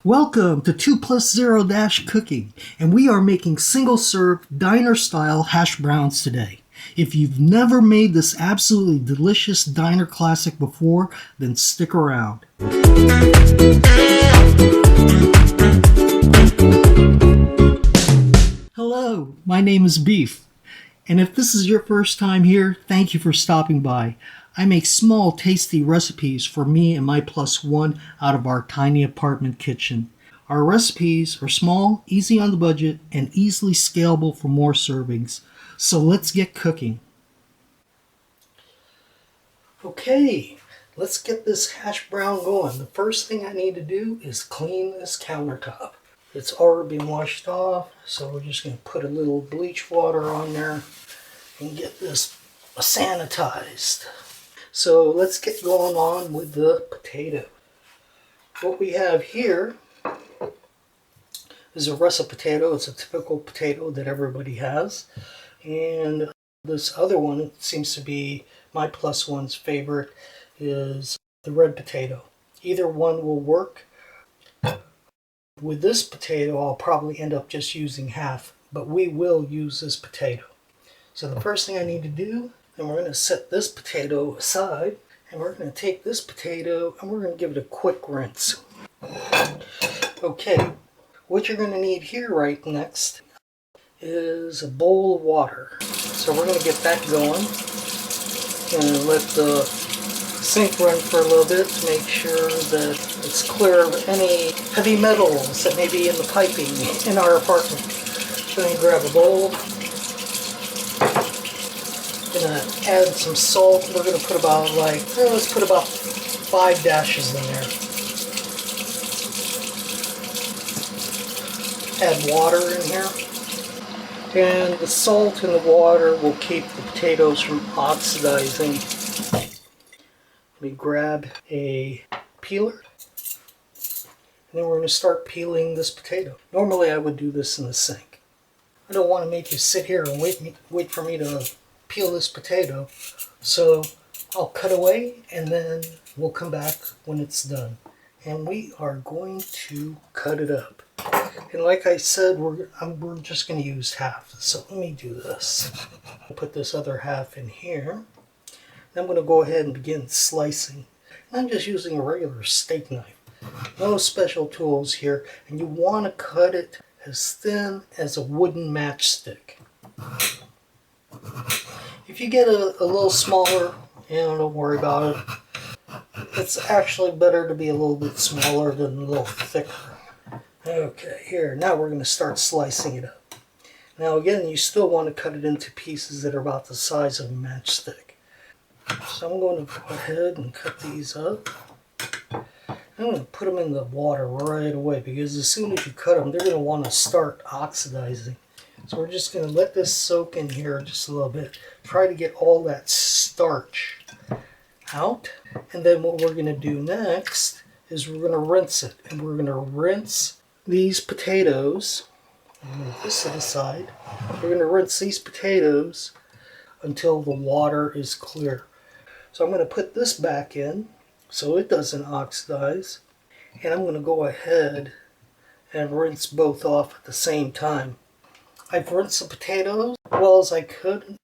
Welcome to 2+0 Cooking, and we are making single-serve diner-style hash browns today. If you've never made this absolutely delicious diner classic before, then stick around. Hello, my name is Beef, and if this is your first time here, thank you for stopping by. I make small, tasty recipes for me and my plus one out of our tiny apartment kitchen. Our recipes are small, easy on the budget, and easily scalable for more servings. So let's get cooking. Okay, let's get this hash brown going. The first thing I need to do is clean this countertop. It's already been washed off, so we're just going to put a little bleach water on there and get this sanitized. So let's get going on with the potato. What we have here is a russet potato. It's a typical potato that everybody has. And this other one seems to be my plus one's favorite, is the red potato. Either one will work. With this potato, I'll probably end up just using half, but we will use this potato. So the first thing I need to do, and we're going to set this potato aside, and we're going to take this potato and we're going to give it a quick rinse. Okay, what you're going to need here right next is a bowl of water. So we're going to get that going and let the sink run for a little bit to make sure that it's clear of any heavy metals that may be in the piping in our apartment. So I'm going to grab a bowl. Gonna add some salt. We're gonna put about let's put about 5 dashes in there. Add water in here, and the salt and the water will keep the potatoes from oxidizing. Let me grab a peeler, and then we're going to start peeling this potato. Normally I would do this in the sink. I don't want to make you sit here and wait for me to peel this potato, so I'll cut away and then we'll come back when it's done. And we are going to cut it up. And like I said, we're just going to use half. So let me do this. I'll put this other half in here. Then I'm going to go ahead and begin slicing. And I'm just using a regular steak knife. No special tools here. And you want to cut it as thin as a wooden matchstick. If you get a little smaller, don't worry about it. It's actually better to be a little bit smaller than a little thicker. Okay, here, now we're going to start slicing it up. Now again, you still want to cut it into pieces that are about the size of a matchstick. So I'm going to go ahead and cut these up. I'm going to put them in the water right away, because as soon as you cut them, they're going to want to start oxidizing. So we're just going to let this soak in here just a little bit. Try to get all that starch out. And then what we're going to do next is we're going to rinse it. And we're going to rinse these potatoes. Move this to the side. We're going to rinse these potatoes until the water is clear. So I'm going to put this back in so it doesn't oxidize. And I'm going to go ahead and rinse both off at the same time. I've rinsed the potatoes as well as I could,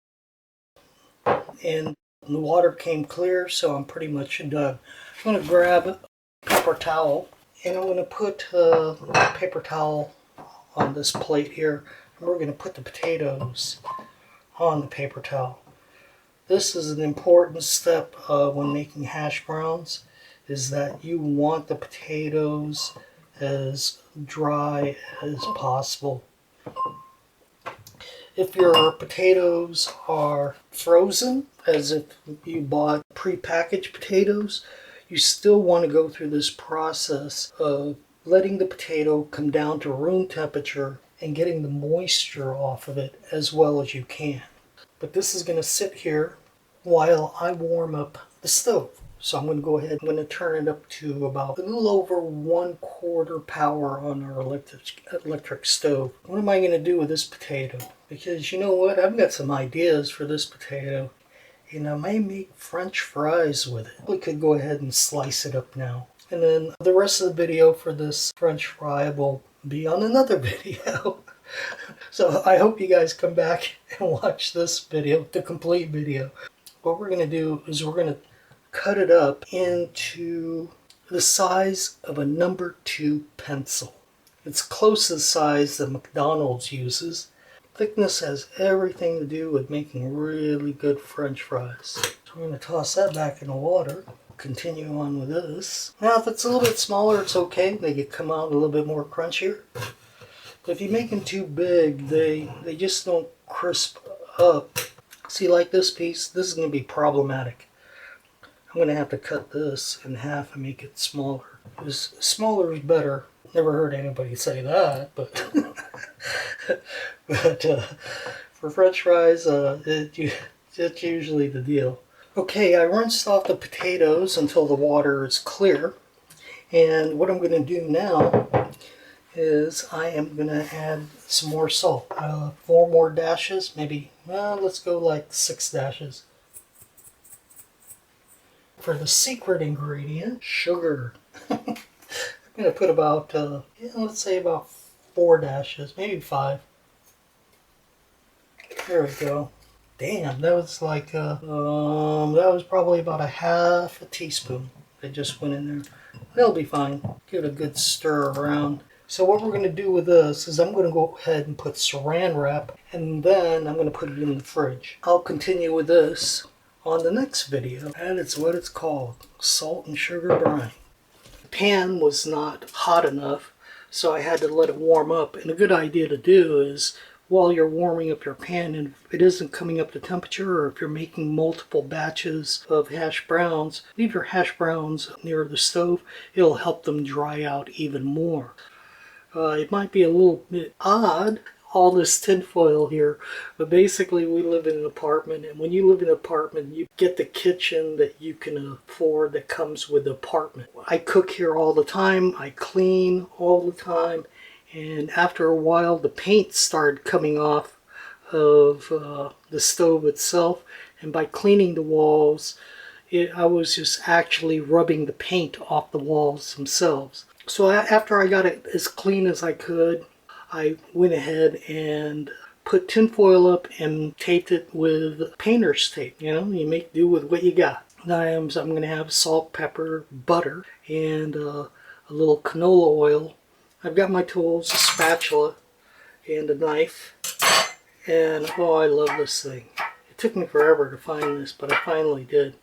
and the water came clear, so I'm pretty much done. I'm going to grab a paper towel, and I'm going to put a paper towel on this plate here, and we're going to put the potatoes on the paper towel. This is an important step when making hash browns, is that you want the potatoes as dry as possible. If your potatoes are frozen, as if you bought pre-packaged potatoes, you still want to go through this process of letting the potato come down to room temperature and getting the moisture off of it as well as you can. But this is going to sit here while I warm up the stove. So I'm going to go ahead, I'm going to turn it up to about a little over 1/4 power on our electric stove. What am I going to do with this potato? Because you know what, I've got some ideas for this potato. And I may make French fries with it. We could go ahead and slice it up now. And then the rest of the video for this French fry will be on another video. So I hope you guys come back and watch this video, the complete video. What we're going to do is we're going to cut it up into the size of a number 2 pencil. It's close to the size that McDonald's uses. Thickness has everything to do with making really good French fries. So we're going to toss that back in the water. Continue on with this. Now if it's a little bit smaller, it's okay. They can come out a little bit more crunchier. But if you make them too big, they just don't crisp up. See, like this piece, this is going to be problematic. I'm going to have to cut this in half and make it smaller. Because smaller is better. Never heard anybody say that, but for French fries, it's usually the deal. Okay, I rinsed off the potatoes until the water is clear. And what I'm going to do now is I am going to add some more salt. 4 more dashes, maybe, well, let's go like 6 dashes. For the secret ingredient, sugar. I'm going to put about, let's say about 4 dashes, maybe 5. There we go. Damn, that was like, that was probably about a half a teaspoon that just went in there. That'll be fine. Give it a good stir around. So what we're going to do with this is I'm going to go ahead and put saran wrap, and then I'm going to put it in the fridge. I'll continue with this on the next video, and it's what it's called, salt and sugar brine. The pan was not hot enough, so I had to let it warm up. And a good idea to do is, while you're warming up your pan, and if it isn't coming up to temperature, or if you're making multiple batches of hash browns, leave your hash browns near the stove. It'll help them dry out even more. It might be a little bit odd, all this tinfoil here, but basically we live in an apartment, and when you live in an apartment, you get the kitchen that you can afford that comes with the apartment. I cook here all the time, I clean all the time, and after a while the paint started coming off of the stove itself, and by cleaning the walls, I was just actually rubbing the paint off the walls themselves. So after I got it as clean as I could, I went ahead and put tinfoil up and taped it with painter's tape. You know, you make do with what you got. Now I'm going to have salt, pepper, butter, and a little canola oil. I've got my tools, a spatula, and a knife. And oh, I love this thing. It took me forever to find this, but I finally did.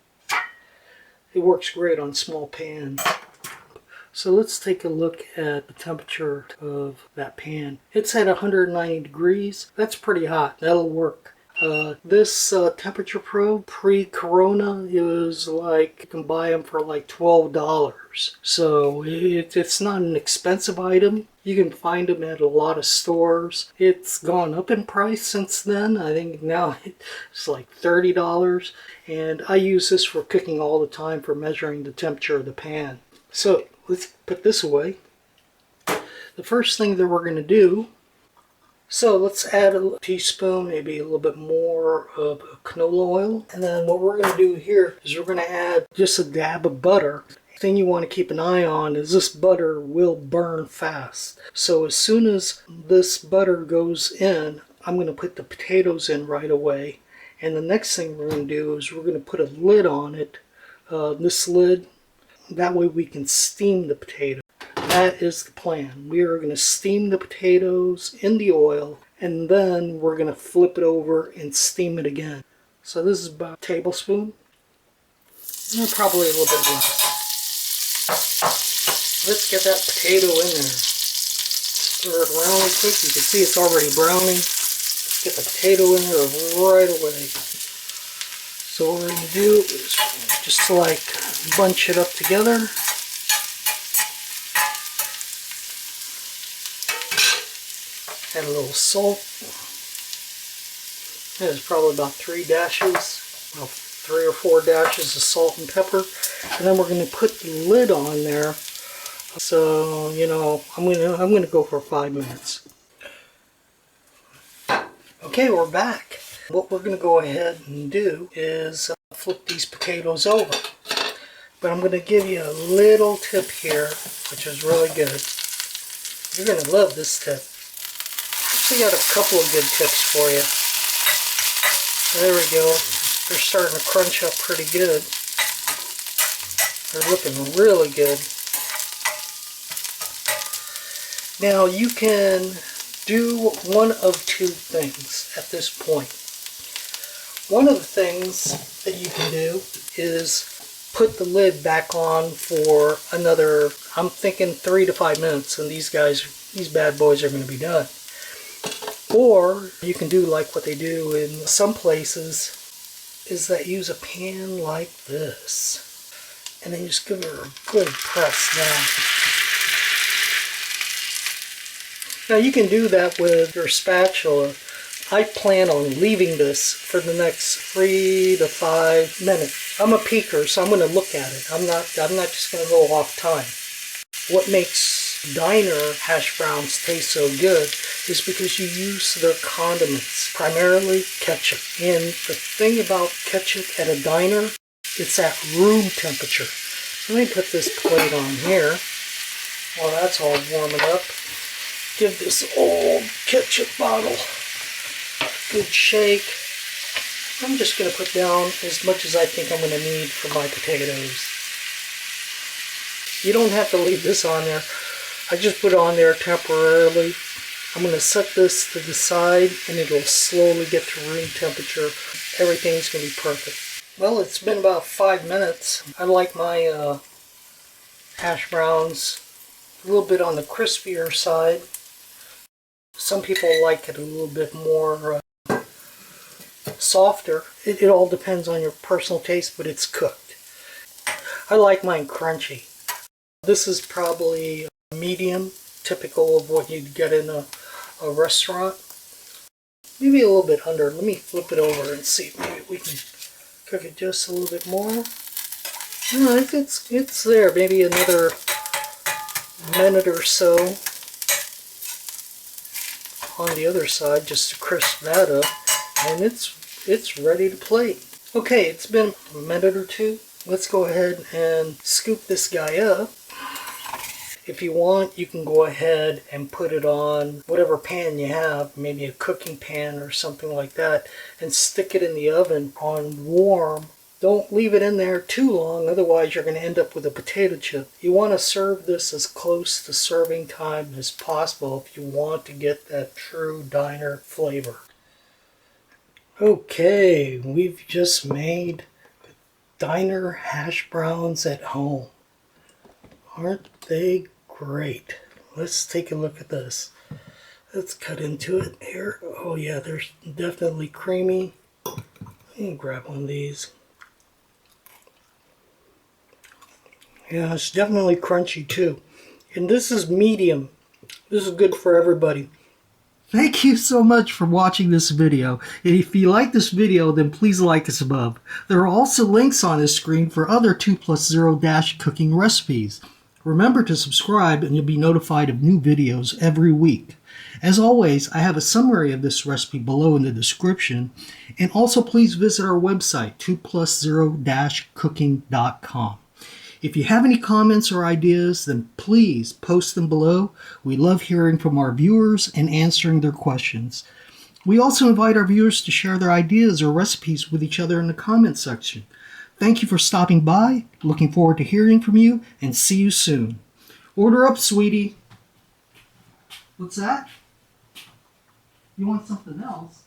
It works great on small pans. So let's take a look at the temperature of that pan. It's at 190 degrees. That's pretty hot. That'll work. This temperature probe, pre-corona, it was like, you can buy them for like $12. So it's not an expensive item. You can find them at a lot of stores. It's gone up in price since then. I think now it's like $30. And I use this for cooking all the time for measuring the temperature of the pan. So let's put this away. The first thing that we're going to do, so let's add a teaspoon, maybe a little bit more of canola oil. And then what we're going to do here is we're going to add just a dab of butter. The thing you want to keep an eye on is this butter will burn fast. So as soon as this butter goes in, I'm going to put the potatoes in right away. And the next thing we're going to do is we're going to put a lid on it, this lid. That way we can steam the potato. That is the plan. We are going to steam the potatoes in the oil, and then we're going to flip it over and steam it again. So this is about a tablespoon. Probably a little bit less. Let's get that potato in there. Stir it around real quick. You can see it's already browning. Let's get the potato in there right away. So what we're going to do is just like bunch it up together. Add a little salt. That is probably about 3 dashes, well, 3 or 4 dashes of salt and pepper. And then we're going to put the lid on there. So, you know, I'm gonna go for 5 minutes. Okay, we're back. What we're going to go ahead and do is flip these potatoes over. But I'm going to give you a little tip here, which is really good. You're going to love this tip. Actually got a couple of good tips for you. There we go. They're starting to crunch up pretty good. They're looking really good. Now you can do one of two things at this point. One of the things that you can do is put the lid back on for another, I'm thinking 3 to 5 minutes, and these bad boys are going to be done. Or you can do like what they do in some places, is that use a pan like this. And then just give her a good press down. Now you can do that with your spatula. I plan on leaving this for the next 3 to 5 minutes. I'm a peeker, so I'm going to look at it. I'm not just going to go off time. What makes diner hash browns taste so good is because you use their condiments, primarily ketchup. And the thing about ketchup at a diner, it's at room temperature. Let me put this plate on here while that's all warming up. Give this old ketchup bottle a good shake. I'm just going to put down as much as I think I'm going to need for my potatoes. You don't have to leave this on there. I just put it on there temporarily. I'm going to set this to the side and it'll slowly get to room temperature. Everything's going to be perfect. Well, it's been about 5 minutes. I like my hash browns a little bit on the crispier side. Some people like it a little bit more softer. It all depends on your personal taste, but it's cooked. I like mine crunchy. This is probably medium, typical of what you'd get in a restaurant. Maybe a little bit under. Let me flip it over and see if maybe we can cook it just a little bit more. No, it's there. Maybe another minute or so on the other side just to crisp that up, and it's ready to plate. Okay, it's been a minute or two. Let's go ahead and scoop this guy up. If you want, you can go ahead and put it on whatever pan you have, maybe a cooking pan or something like that, and stick it in the oven on warm. Don't leave it in there too long, otherwise you're going to end up with a potato chip. You want to serve this as close to serving time as possible if you want to get that true diner flavor. Okay, we've just made diner hash browns at home. Aren't they great? Let's take a look at this. Let's cut into it here. Oh yeah, they're definitely creamy. Let me grab one of these. Yeah, it's definitely crunchy too. And this is medium. This is good for everybody. Thank you so much for watching this video. And if you like this video, then please like us above. There are also links on this screen for other 2+0 cooking recipes. Remember to subscribe and you'll be notified of new videos every week. As always, I have a summary of this recipe below in the description. And also please visit our website, 2+0-cooking.com. If you have any comments or ideas, then please post them below. We love hearing from our viewers and answering their questions. We also invite our viewers to share their ideas or recipes with each other in the comment section. Thank you for stopping by. Looking forward to hearing from you, and see you soon. Order up, sweetie. What's that? You want something else?